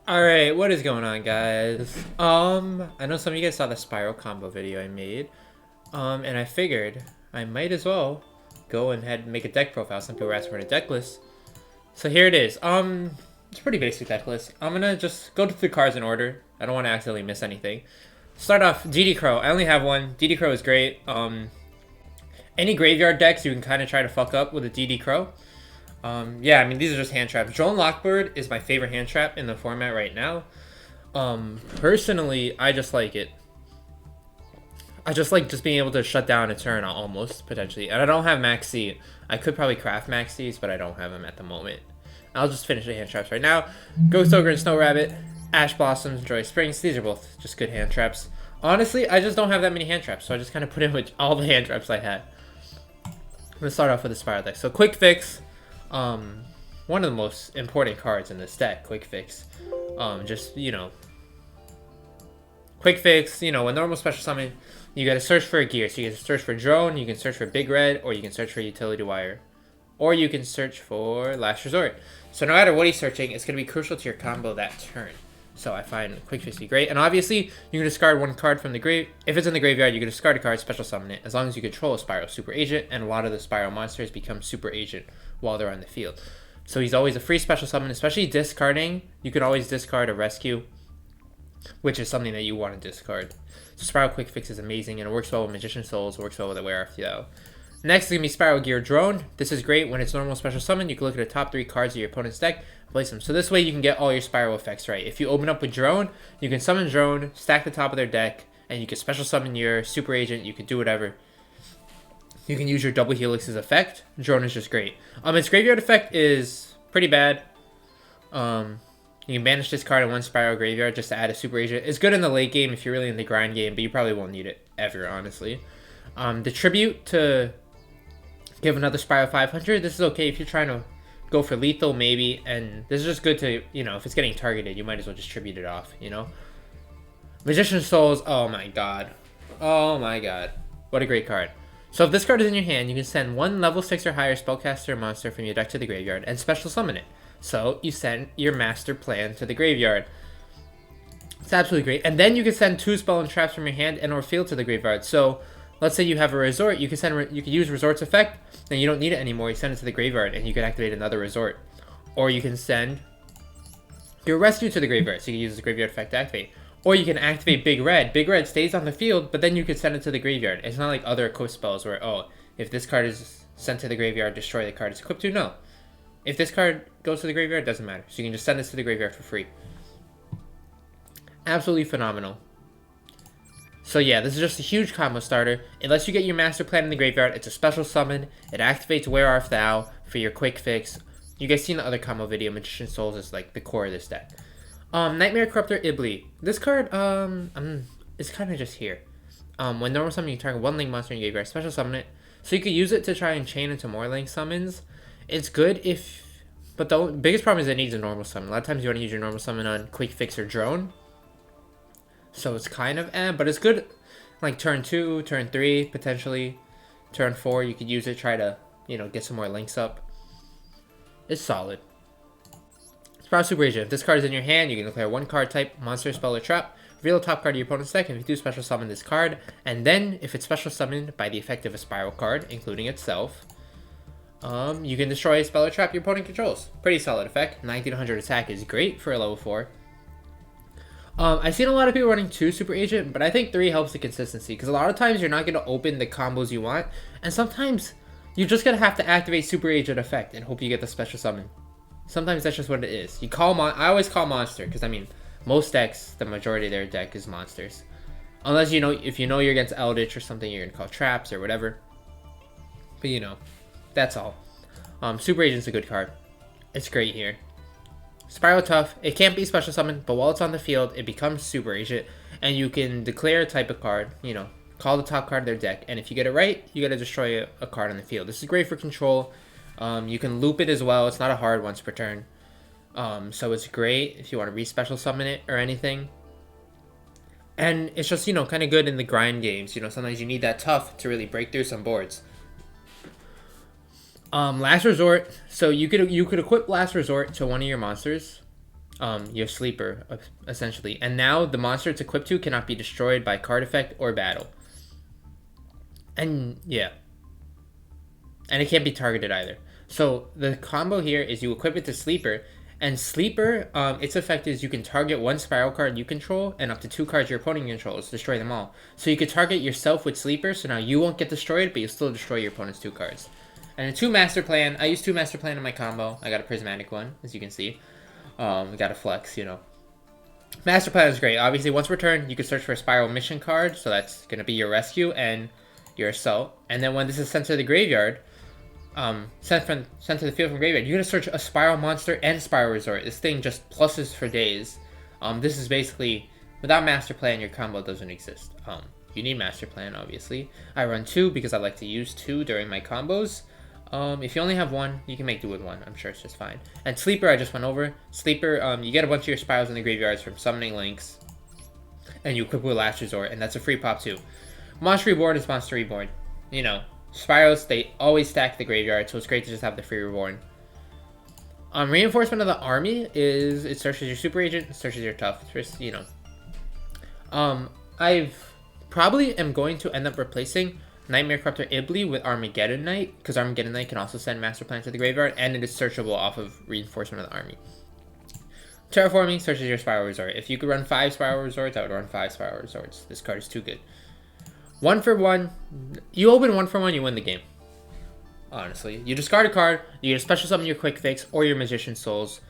Alright, what is going on, guys? I know some of you guys saw the Spiral combo video I made. And I figured I might as well go ahead and make a deck profile. Some people were asking for a deck list. So here it is. It's a pretty basic deck list. I'm gonna just go through the cards in order. I don't want to accidentally miss anything. Start off, DD Crow. I only have one. DD Crow is great. Any graveyard decks you can kind of try to fuck up with a DD Crow. Yeah, I mean, these are just hand traps. Drone Lockbird is my favorite hand trap in the format right now. Personally, I just like it. I just like just being able to shut down a turn almost, potentially. And I don't have Max C. I could probably craft Max C's, but I don't have them at the moment. I'll just finish the hand traps right now. Ghost Ogre and Snow Rabbit, Ash Blossoms, Joy Springs. These are both just good hand traps. Honestly, I just don't have that many hand traps, so I just kind of put in with all the hand traps I had. I'm going to start off with the Spiral deck. So Quick Fix. One of the most important cards in this deck, Quick Fix. Just, you know, Quick Fix, you know, with normal special summon, you gotta search for a gear. So you can search for Drone, you can search for Big Red, or you can search for Utility Wire. Or you can search for Last Resort. So no matter what he's searching, it's gonna be crucial to your combo that turn. So I find Quick Fix to be great. And obviously, you can discard one card from the grave. If it's in the graveyard, you can discard a card, special summon it, as long as you control a Spiral Super Agent, and a lot of the Spiral monsters become Super Agent while they're on the field. So he's always a free special summon, especially discarding. You can always discard a Rescue, which is something that you want to discard. So Spiral Quick Fix is amazing, and it works well with Magician Souls, works well with Aware of Flow. Next is going to be Spiral Gear Drone. This is great when it's normal special summon. You can look at the top 3 cards of your opponent's deck, place them. So this way you can get all your Spiral effects right. If you open up with Drone, you can summon Drone, stack the top of their deck, and you can special summon your Super Agent. You can do whatever. You can use your Double Helix's effect. Drone is just great. Its graveyard effect is pretty bad. You can banish this card in one Spiral graveyard just to add a Super Agent. It's good in the late game if you're really in the grind game, but you probably won't need it ever, honestly. The Tribute to give another Spiral 500. This is okay if you're trying to go for lethal, maybe. And this is just good to, you know, if it's getting targeted, you might as well just tribute it off, you know? Magician Souls, oh my god. Oh my god. What a great card. So if this card is in your hand, you can send one level 6 or higher spellcaster monster from your deck to the graveyard and special summon it. So you send your master plan to the graveyard. It's absolutely great. And then you can send 2 spell and traps from your hand and or field to the graveyard. So let's say you have a resort, you can use Resort's effect, then you don't need it anymore. You send it to the graveyard and you can activate another resort. Or you can send your rescue to the graveyard, so you can use the graveyard effect to activate. Or you can activate Big Red. Big Red stays on the field, but then you can send it to the graveyard. It's not like other equip spells where, oh, if this card is sent to the graveyard, destroy the card it's equipped to. No. If this card goes to the graveyard, it doesn't matter. So you can just send this to the graveyard for free. Absolutely phenomenal. So yeah, this is just a huge combo starter. It lets you get your master plan in the graveyard. It's a special summon. It activates Where Art Thou for your Quick Fix. You guys seen the other combo video. Magician Souls is like the core of this deck. Nightmare Corruptor Ibli. This card, is kind of just here. When normal summon, you target one link monster in your graveyard, special summon it. So you could use it to try and chain into more link summons. It's good if, but the biggest problem is it needs a normal summon. A lot of times you want to use your normal summon on Quick Fix or Drone. So it's kind of but it's good like turn 2, turn 3, potentially. Turn 4, you could use it, try to, you know, get some more links up. It's solid. Spiral Super Agent. If this card is in your hand, you can declare one card type, monster, spell, or trap. Reveal the top card of your opponent's deck, and if you do special summon this card, and then if it's special summoned by the effect of a Spiral card, including itself, you can destroy a spell or trap your opponent controls. Pretty solid effect. 1900 attack is great for a level 4. I've seen a lot of people running 2 Super Agent, but I think 3 helps the consistency, because a lot of times you're not going to open the combos you want, and sometimes you're just going to have to activate Super Agent effect and hope you get the special summon. Sometimes that's just what it is. You call I always call monster, because I mean, most decks, the majority of their deck is monsters. Unless you know, if you know you're against Eldritch or something, you're gonna call traps or whatever. But you know, that's all. Super Agent's a good card. It's great here. Spiral Tough. It can't be special summon, but while it's on the field, it becomes Super Agent, and you can declare a type of card. You know, call the top card of their deck, and if you get it right, you gotta destroy a card on the field. This is great for control. You can loop it as well. It's not a hard once per turn. So it's great if you want to re-special summon it or anything. And it's just, you know, kind of good in the grind games. You know, sometimes you need that tough to really break through some boards. Last Resort. So you could equip Last Resort to one of your monsters. your sleeper, essentially. And now the monster it's equipped to cannot be destroyed by card effect or battle. And yeah. And it can't be targeted either. So the combo here is you equip it to Sleeper, and Sleeper, its effect is you can target one Spiral card you control and up to 2 cards your opponent controls, destroy them all. So you could target yourself with Sleeper, so now you won't get destroyed, but you'll still destroy your opponent's 2 cards. And a 2 Master Plan, I use 2 Master Plan in my combo. I got a Prismatic one, as you can see. Got a Flex, you know. Master Plan is great. Obviously, once per turn, you can search for a Spiral Mission card, so that's going to be your Rescue and your Assault. And then when this is sent to the graveyard, sent to the field from graveyard, you're gonna search a Spiral monster and Spiral Resort. This thing just pluses for days. This is basically, without Master Plan, your combo doesn't exist. You need Master Plan, obviously. I run 2 because I like to use 2 during my combos. If you only have 1, you can make do with 1. I'm sure it's just fine. And Sleeper, I just went over. Sleeper, you get a bunch of your Spirals in the graveyards from Summoning Links, and you equip with Last Resort, and that's a free pop too. Monster Reborn is Monster Reborn. You know, Spirals, they always stack the graveyard, so it's great to just have the free Reborn. Reinforcement of the Army is, it searches your Super Agent, it searches your Tough. Just, you know. I've probably am going to end up replacing Nightmare Corruptor Ibli with Armageddon Knight, because Armageddon Knight can also send Master Plan to the graveyard, and it is searchable off of Reinforcement of the Army. Terraforming searches your Spiral Resort. If you could run 5 Spiral Resorts, I would run 5 Spiral Resorts. This card is too good. 1 for 1. You open 1 for 1, you win the game. Honestly. You discard a card, you get a special summon your Quick Fix, or your Magician Souls,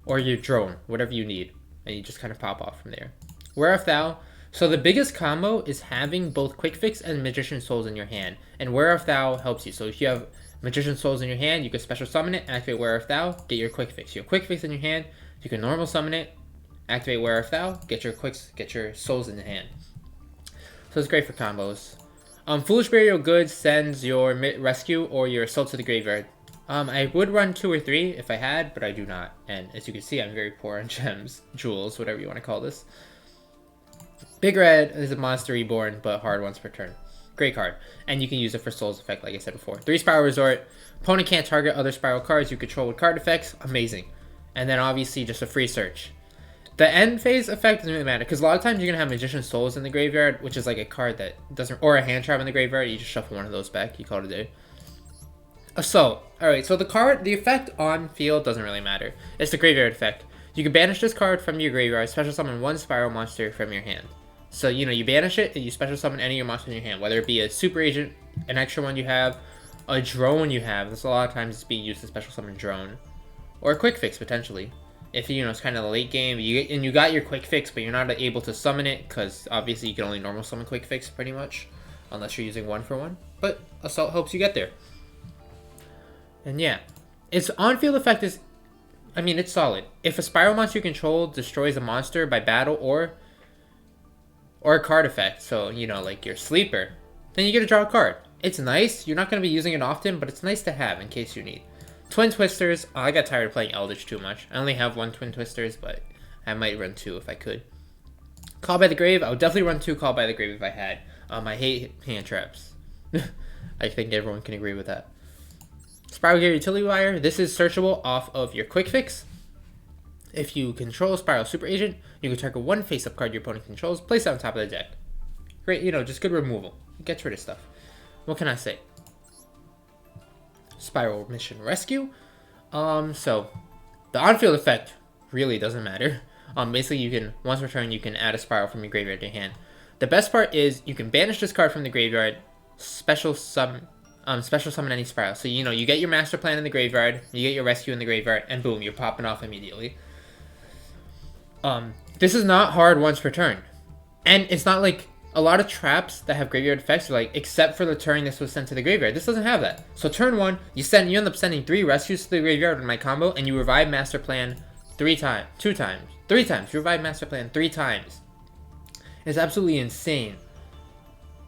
or your Drone, whatever you need. And you just kind of pop off from there. Where Art Thou? So the biggest combo is having both Quick Fix and Magician Souls in your hand. And Where Art Thou helps you. So if you have Magician Souls in your hand, you can special summon it, activate Where Art Thou, get your Quick Fix. You have Quick Fix in your hand, you can normal summon it, activate Where Art Thou, get your Souls in the hand. So it's great for combos. Foolish Burial Goods sends your Rescue or your Assault to the graveyard. I would run 2 or 3 if I had, but I do not. And as you can see, I'm very poor on gems, jewels, whatever you want to call this. Big Red is a Monster Reborn, but hard once per turn. Great card. And you can use it for Souls effect, like I said before. 3 Spiral Resort. Opponent can't target other Spiral cards you control with card effects. Amazing. And then obviously just a free search. The end phase effect doesn't really matter, because a lot of times you're going to have Magician Souls in the graveyard, which is like a card that doesn't, or a hand trap in the graveyard, you just shuffle one of those back, you call it a day. Assault. Alright, so the effect on field doesn't really matter. It's the graveyard effect. You can banish this card from your graveyard, special summon 1 Spiral monster from your hand. So, you know, you banish it, and you special summon any of your monsters in your hand, whether it be a Super Agent, an extra one you have, a Drone you have. That's a lot of times it's being used to special summon Drone. Or a Quick Fix, potentially. If, you know, it's kind of the late game, you got your Quick Fix, but you're not able to summon it, because obviously you can only normal summon Quick Fix, pretty much. Unless you're using 1 for 1. But Assault helps you get there. And yeah. Its on-field effect is, I mean, it's solid. If a Spiral monster you control destroys a monster by battle or a card effect, so, you know, like your Sleeper, then you get to draw a card. It's nice. You're not going to be using it often, but it's nice to have in case you need. Twin Twisters. Oh, I got tired of playing Eldritch too much. I only have 1 Twin Twisters, but I might run 2 if I could. Call by the Grave. I would definitely run 2 Call by the Grave if I had. I hate hand traps. I think everyone can agree with that. Spiral Gear Utility Wire. This is searchable off of your Quick Fix. If you control Spiral Super Agent, you can target 1 face-up card your opponent controls, place it on top of the deck. Great, you know, just good removal. It gets rid of stuff. What can I say? Spiral Mission Rescue. So the on-field effect really doesn't matter. Basically you can, once per turn, you can add a Spiral from your graveyard to your hand. The best part is you can banish this card from the graveyard, special summon any Spiral. So, you know, you get your Master Plan in the graveyard, you get your Rescue in the graveyard, and boom, you're popping off immediately. This is not hard once per turn. And it's not like a lot of traps that have graveyard effects are like, except for the turn this was sent to the graveyard. This doesn't have that. So turn 1, you end up sending 3 Rescues to the graveyard with my combo, and you revive Master Plan 3 times. You revive Master Plan 3 times. It's absolutely insane.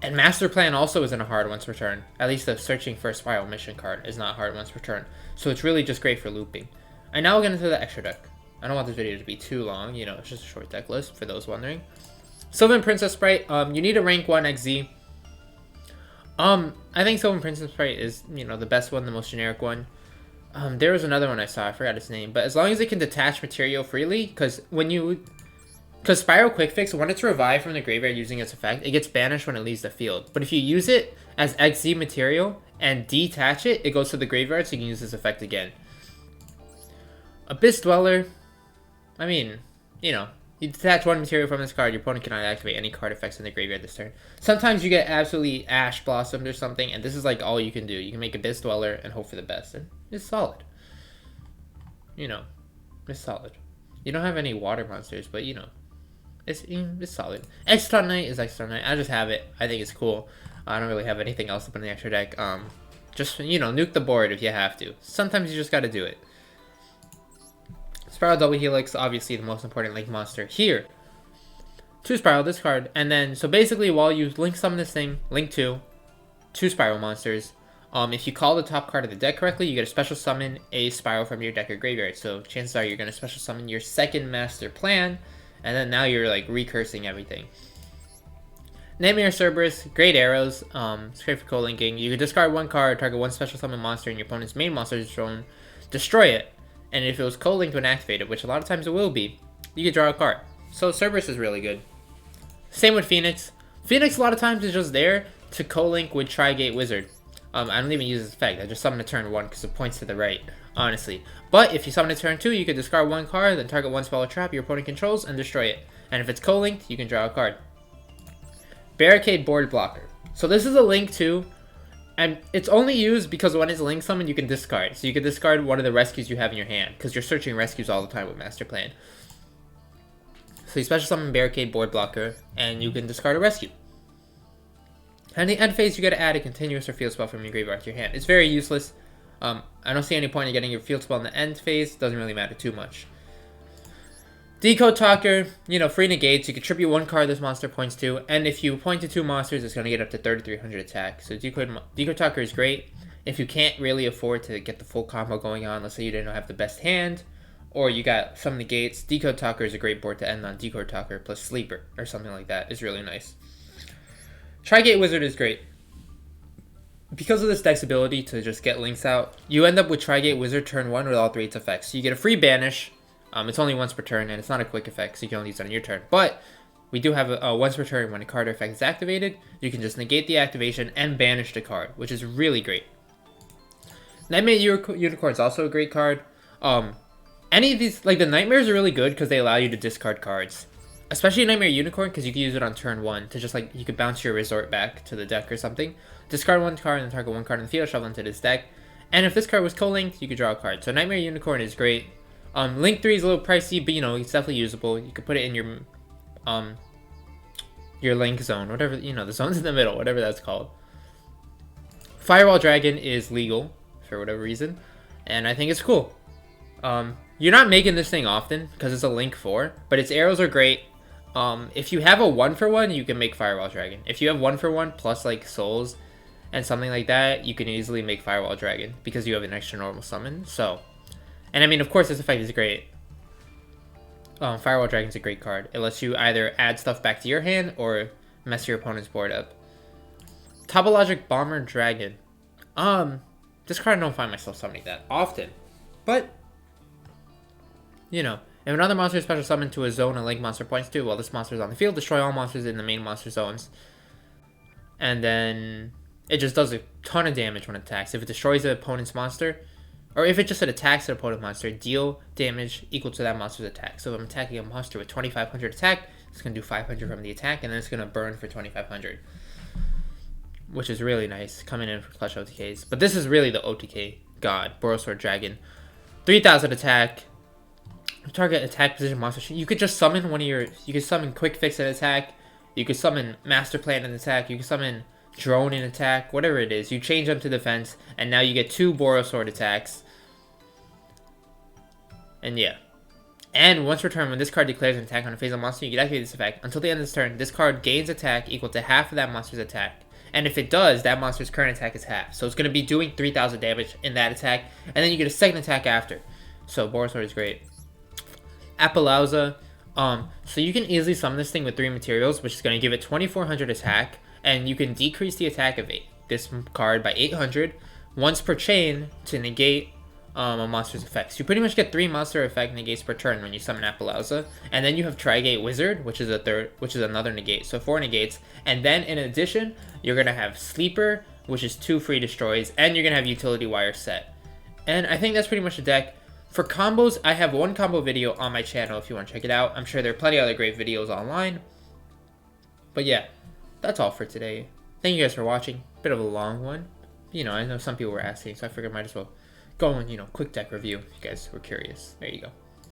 And Master Plan also isn't a hard once per turn. At least the searching for a Spiral Mission card is not hard once per turn. So it's really just great for looping. I now will get into the extra deck. I don't want this video to be too long, you know, it's just a short deck list for those wondering. Sylvan Princess Sprite, you need a rank 1 XZ. I think Sylvan Princess Sprite is, you know, the best one, the most generic one. There was another one I saw. I forgot its name. But as long as it can detach material freely, because Spiral Quick Fix, when it's revived from the graveyard using its effect, it gets banished when it leaves the field. But if you use it as XZ material and detach it, it goes to the graveyard, so you can use this effect again. Abyss Dweller, I mean, you know, you detach one material from this card, your opponent cannot activate any card effects in the graveyard this turn. Sometimes you get absolutely Ash Blossomed or something, and this is like all you can do. You can make Abyss Dweller and hope for the best, and it's solid. You know, it's solid. You don't have any water monsters, but you know, it's solid. Extra Knight is Extra Knight. I just have it. I think it's cool. I don't really have anything else up in the extra deck. Just, you know, nuke the board if you have to. Sometimes you just gotta do it. Spiral Double Helix, obviously the most important Link monster here. 2 Spiral, this card, and then, so basically while you Link summon this thing, Link 2 Spiral monsters. If you call the top card of the deck correctly, you get a special summon a Spiral from your deck or graveyard. So chances are you're going to special summon your second Master Plan, and then now you're like recursing everything. Nightmare Cerberus, great arrows, it's great for co-linking. You can discard 1 card, target 1 special summon monster in your opponent's main monster's throne, destroy it. And if it was co-linked when activated, which a lot of times it will be, you could draw a card. So Cerberus is really good. Same with Phoenix. Phoenix a lot of times is just there to co-link with Tri-Gate Wizard. I don't even use this effect. I just summon a turn 1 because it points to the right, honestly. But if you summon a turn 2, you can discard 1 card, then target 1 spell or trap your opponent controls and destroy it. And if it's co-linked, you can draw a card. Barricade Board Blocker. So this is a link too. And it's only used because when it's link summoned, you can discard. So you can discard one of the rescues you have in your hand, because you're searching rescues all the time with Master Plan. So you special summon Barricade Board Blocker, and you can discard a rescue. And in the end phase, you gotta add a continuous or field spell from your graveyard to your hand. It's very useless. I don't see any point in getting your field spell in the end phase. Doesn't really matter too much. Decode Talker, you know, free negates. You contribute 1 card this monster points to, and if you point to 2 monsters, it's going to get up to 3,300 attack. So Decode Talker is great if you can't really afford to get the full combo going on. Let's say you didn't have the best hand, or you got some negates. Decode Talker is a great board to end on. Decode Talker plus Sleeper or something like that is really nice. Tri-Gate Wizard is great. Because of this deck's ability to just get links out, you end up with Tri-Gate Wizard turn 1 with all 3 its effects. So you get a free banish. It's only once per turn, and it's not a quick effect, so you can only use it on your turn. But we do have a once per turn when a card or effect is activated. You can just negate the activation and banish the card, which is really great. Nightmare Unicorn is also a great card. Any of these, like the Nightmares are really good because they allow you to discard cards. Especially Nightmare Unicorn, because you can use it on turn 1 to just like, you could bounce your resort back to the deck or something. Discard 1 card and target 1 card in the field, shuffle into this deck. And if this card was co-linked, you could draw a card. So Nightmare Unicorn is great. Link 3 is a little pricey, but you know, it's definitely usable. You could put it in your link zone, whatever, you know, the zones in the middle, whatever that's called. Firewall Dragon is legal for whatever reason, and I think it's cool. You're not making this thing often because it's a link 4, but its arrows are great. If you have a 1-for-1, you can make Firewall Dragon. If you have 1-for-1 plus like souls and something like that, you can easily make Firewall Dragon because you have an extra normal summon. So, and I mean, of course, this effect is great. Firewall Dragon's a great card. It lets you either add stuff back to your hand or mess your opponent's board up. Topologic Bomber Dragon. This card I don't find myself summoning that often, but you know, if another monster is special summoned to a zone a link monster points to, while this monster is on the field, destroy all monsters in the main monster zones. And then it just does a ton of damage when it attacks. If it destroys the opponent's monster, or if it just attacks an opponent monster, deal damage equal to that monster's attack. So if I'm attacking a monster with 2,500 attack, it's going to do 500 from the attack, and then it's going to burn for 2,500. Which is really nice, coming in for clutch OTKs. But this is really the OTK god, Borosword Dragon. 3,000 attack. Target attack position monster. You could just summon one of your... You could summon Quick Fix and attack. You could summon Master Plan and attack. You could summon Drone and attack. Whatever it is. You change them to defense. And now you get 2 Borosword attacks. And yeah. And once per turn, when this card declares an attack on a phase of monster, you can activate this effect. Until the end of this turn, this card gains attack equal to half of that monster's attack. And if it does, that monster's current attack is half. So it's going to be doing 3,000 damage in that attack. And then you get a second attack after. So Borosword is great. Appaloosa. So you can easily summon this thing with 3 materials, which is going to give it 2,400 attack. And you can decrease the attack of this card by 800 once per chain to negate a monster's effects. You pretty much get 3 monster effect negates per turn when you summon Appaloosa, and then you have Trigate Wizard, which is another negate, so 4 negates, and then in addition, you're gonna have Sleeper, which is 2 free destroys, and you're gonna have Utility Wire set. And I think that's pretty much the deck. For combos, I have one combo video on my channel if you want to check it out. I'm sure there are plenty of other great videos online. But yeah, that's all for today. Thank you guys for watching. Bit of a long one. You know, I know some people were asking, so I figured I might as well go on, quick deck review if you guys were curious. There you go.